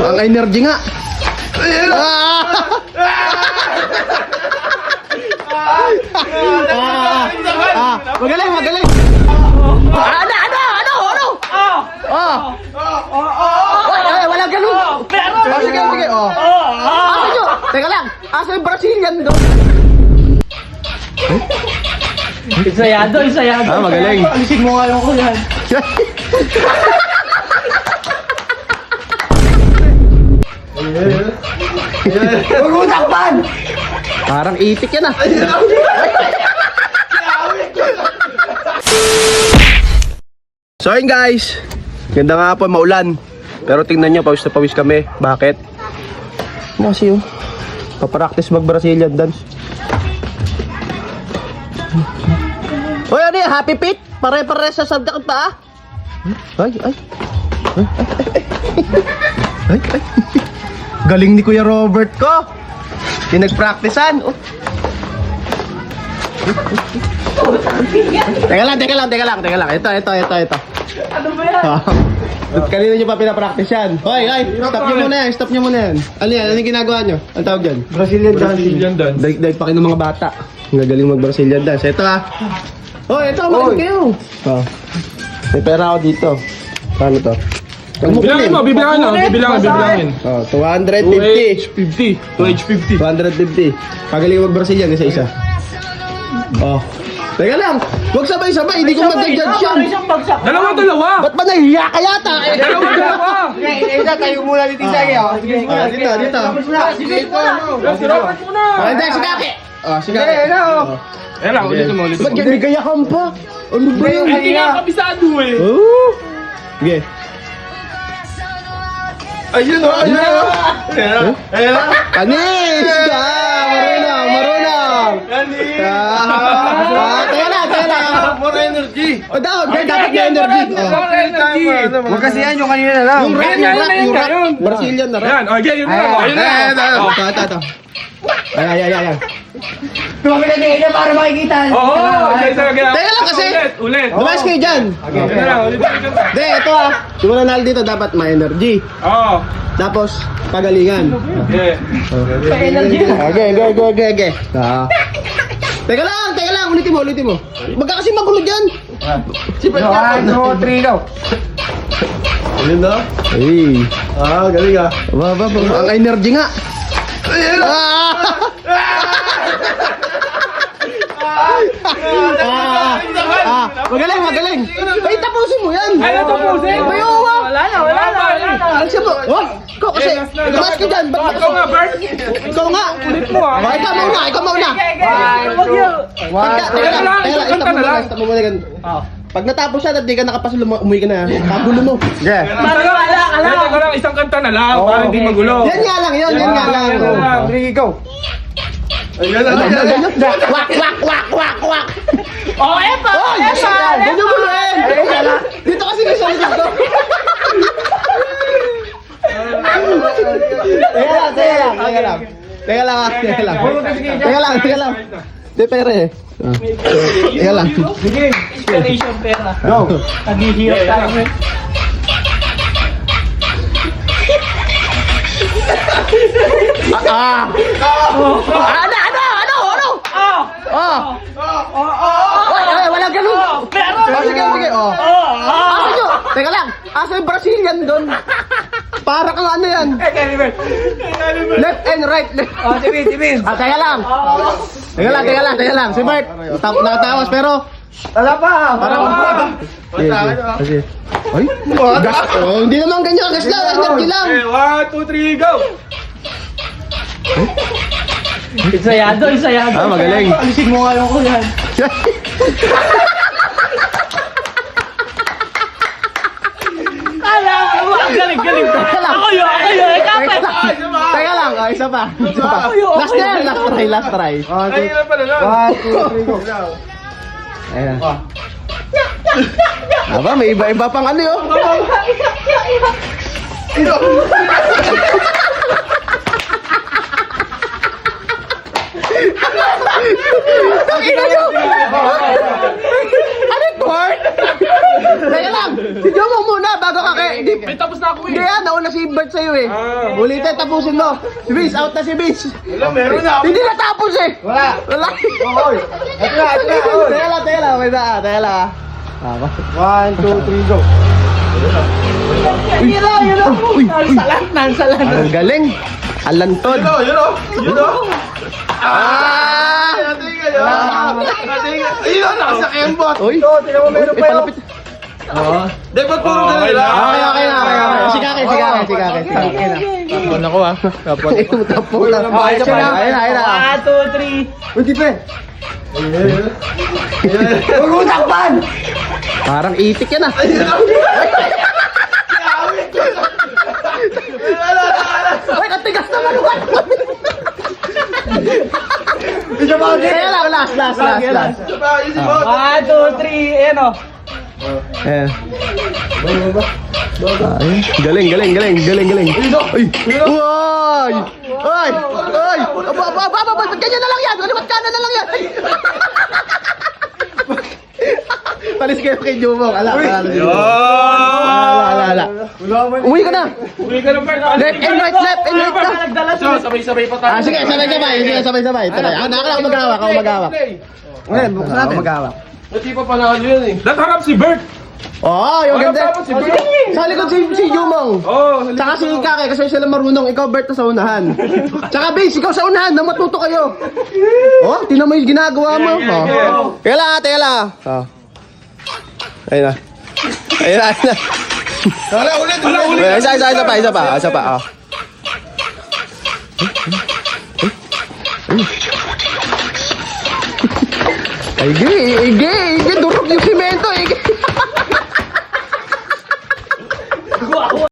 Ang energy nga. Magaling, magaling. Ano? Ay, walang ganun. Sige, sige. Asa nyo? Teka lang. Asa yung Brazilian doon? Isayado. Magaling. Alisin mo nga yung kulan. Huwag mo takpan! Parang itik yan ah. So ayun guys, ganda nga po, maulan. Pero tingnan nyo, pawis na pawis kami. Bakit? Ano kasi yun? Papractice mag-Brazilian dance. Uy, ano yan? Happy Feet? Pare-pare sa sabdak pa ah? Ay. Galing ni Kuya Robert ko. Pinag-practicean. Oh. Teka lang. Ito. Ano ba yan? Kanina nyo pa pinapractice yan. Hoy, stop nyo muna yan. Ano yan? Ano yung ginagawa nyo? Ang tawag dyan? Brazilian dance. Dahil pa kayo ng mga bata. Ang gagaling mag-Brazilian dance. Ito ah. Hoy, ito. Magaling kayo. Oh. May pera ako dito. Paano to? Bibilangin mo, bibilangin. Oh, 250. 250. 250. Pagaling mag-Brazilian isa-isa. Oh. Teka lang. Huwag sabay-sabay. Hindi ko mag-judge yan. Dalawa. Ba't ba nahihiya ka yata? Dalawa. Isa tayo muna dito sa iyo. Dito. Si Robert muna. Hindi, si Kaki. Oh, si Kaki. Eh lang, ulit mo. Ba't yan? May gayakan pa. Ano ba yun? Hindi nga kabisado eh. Oh. Sige. Ayun o. Anis! Marunong! Teka lang! More energy. O dapat may energy. Huwag kasi yan yung kanina na lang. Yung rap. Brazilian na rap. Yan, okay, yun na. Ito. Ayan. Tumamila na para makikita. Oo, Teka lang kasi. Ulit. Lumayas kayo dyan. Okay na lang, ulit. Hindi, ito ah. Yung nanalo dito dapat may energy. Oo. Tapos, pagalingan. Okay. Okay. Teka lang. Ulitin mo. Magka kasi magulo dyan. 1, 2, 3, go. Ayun na. Ay. Galing ah. Ang energy nga. Magaling. Ay, tapusin mo yan. Ay, tapusin. Wala na. Ang siya mo. Oh, ikaw kasi. Lumayas ka dyan. Ikaw nga, Bert. Ikaw nga. Ulit mo ah. Ikaw mauna. Stop mo muna. Pag natapos siya at di ka nakapasal, umuwi ka na. Kagulo mo. Yeah. Teka lang, isang kanta na lang para hindi magulo. Yan nga lang. Sige, go. Wak. Oh, Epa! Ganyan mo rin. Dito kasi may salikod ko. Teka lang. Depere. Teka lang. Sige, inspiration pera. Go. Naghihirap tayo. Ay, walang ganun. Sige. Asa nyo? Teka lang. Asa yung Brazilian doon? Para kang ano yan? Left and right. Timin. Teka lang. Si Bert, nakatawas pero Wala pa. Sige. Ay, gas. Hindi naman ganyan. Gas lang. Energy lang. 1, 2, 3, go! Isayado. Magaling. Alisin mo nga yung kulan. Galing. Ako yun. Teka lang. Isa pa. Last try. Ay, hirap pa na lang. 1, 2, 3, go. Ayan. Aba, may iba-iba pang ano yun. Pakina nyo! Ano yung Bert? Teka lang, video mo muna bago ka kay... Ay, tapos na ako eh. Hindi yan, nauna si Bert. effort sa'yo eh. Ulitin, tapusin mo. Si Vince, out na si Vince. Wala, meron na. Hindi natapos eh. Wala. Wala. Oy. Ito na. Teka lang. May na, teka lang ah. 1, 2, 3, go. Yun o. Nansalan. Ang galing. Alantod. Yun o. Ah! Nating kayo. Ayun, nasa kembot. Uy. Tingnan mo, meron pa yun. Palapit. Di, ba't puro ganun nila? Okay na. Sikake. Tapon ako ah. Tapon. Ito, tapo lang. Ayun na. Ayun na. 1, 2, 3. Uy, di pa. Huwag takpan! Parang itik yan ah. Uy, katigas naman naman. Kaya lang, last. 1, 2, 3. Ayan o. Eh. Galing. Ay! Ay! Ba't ganyan na lang yan? Ba't kanan na lang yan? Palis kayo kay Jumong. Ala. Umuwi ka na. Left and right ka. So, sabay-sabay pa tayo. Sige, sabay-sabay. Tara, ako maghawak. Ngayon, buksan natin. Hindi pa panalo yun eh. Natharap si Bert. Yung ganda. Natharap si Bert. Sa likod si Jumong. Tsaka si Kake, kasi sila marunong. Ikaw, Bert, sa unahan. Tsaka, Base, ikaw sa unahan. Na matuto kayo. Tinan mo yung ginagawa mo. Teka lang. Ayun na. Ulit. Isa pa. Ige. Durog yung simento. Ige.